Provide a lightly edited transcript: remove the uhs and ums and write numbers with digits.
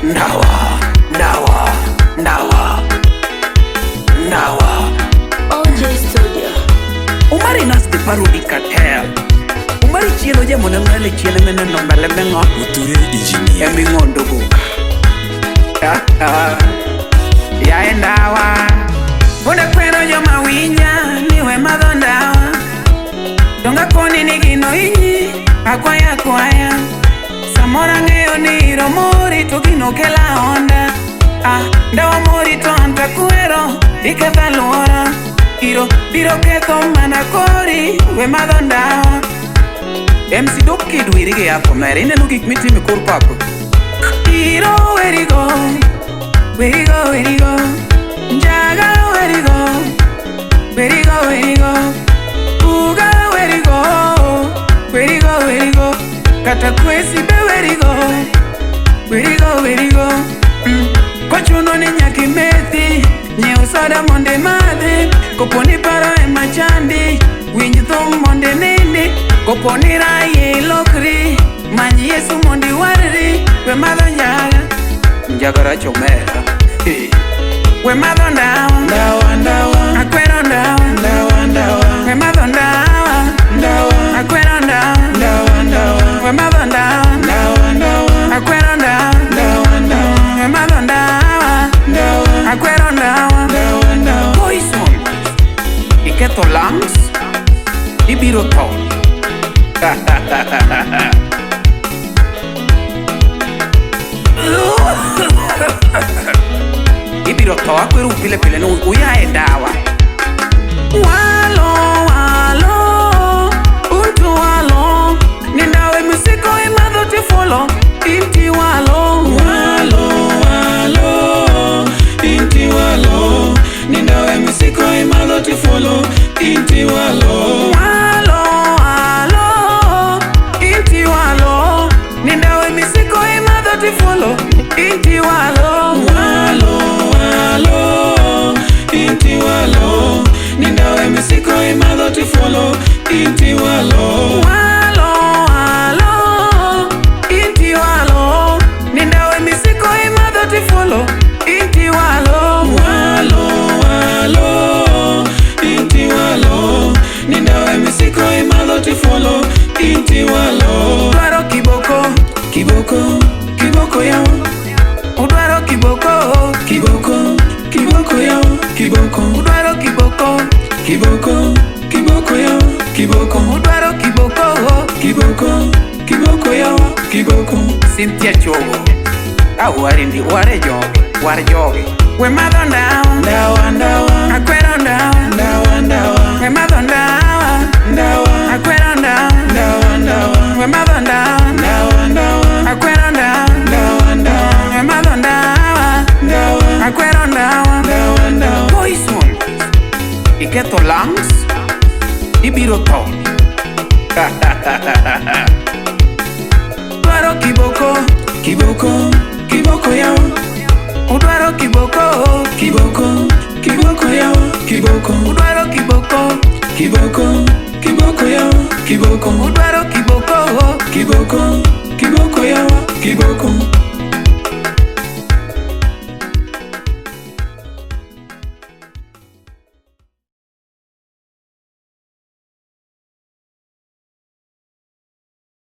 Ndawa OJ Studio. Umari nas de parodi cartel. Umari chielo je mona ngale chielo mena nombale mengo Muture engineer Embi ngondo buka Ya ndawa Bunda kweno jo mawinya niwe madhondawa Donga koni nigino inyi akwaya kwaya Samora ngeo ni romori to gino kela onda Ndawa mori to anta kuero iketha luora Iro biro ketho mana kori we madhondawa MC Dope Kid wirige yako mere ineno gik mitime kor papo Iro werigo Njaga werigo Uga werigo Kata kwesi be werigo Kochuno ni nyaki methi Nyeu soda monde madhi Koponi para ema chandi Winj thum monde nindi Koponi raye lokri Manyi yesu mondi warri We madho njaga Njaga racho mera We madho ndawa Akwero ndawa We madho ndawa Akwero ndawa We madho ndawa Akwero ndawa We madho ndawa Akwero ndawa Poison Iketho lungs Ibiro tho Ibiro tho akwero pile pile no uyae dawa Walo Untu walo Nindawe musiko imadho tifolo Inti walo Inti walo Nindawe musiko imadho tifolo Inti walo Inti walo Nindawe musiko imadho tifolo Inti walo Inti walo Nindawe musiko imadho tifolo Inti walo Inti walo Nindawe musiko imadho tifolo Inti walo Inti walo Nindawe musiko imadho tifolo Inti walo Udwaro kiboko yao Udwaro kiboko yao Udwaro kiboko yao Udwaro kiboko Cynthia Chogo Awari ndi ware joge We madho ndawa Akwero ndawa We madho ndawa Akwero ndawa We madho ndawa Akwero ndawa We madho ndawa Akwero ndawa Poison Iketho lungs Ibiro tho Udwaro kiboko yao Udwaro kiboko yao Udwaro kiboko yao Udwaro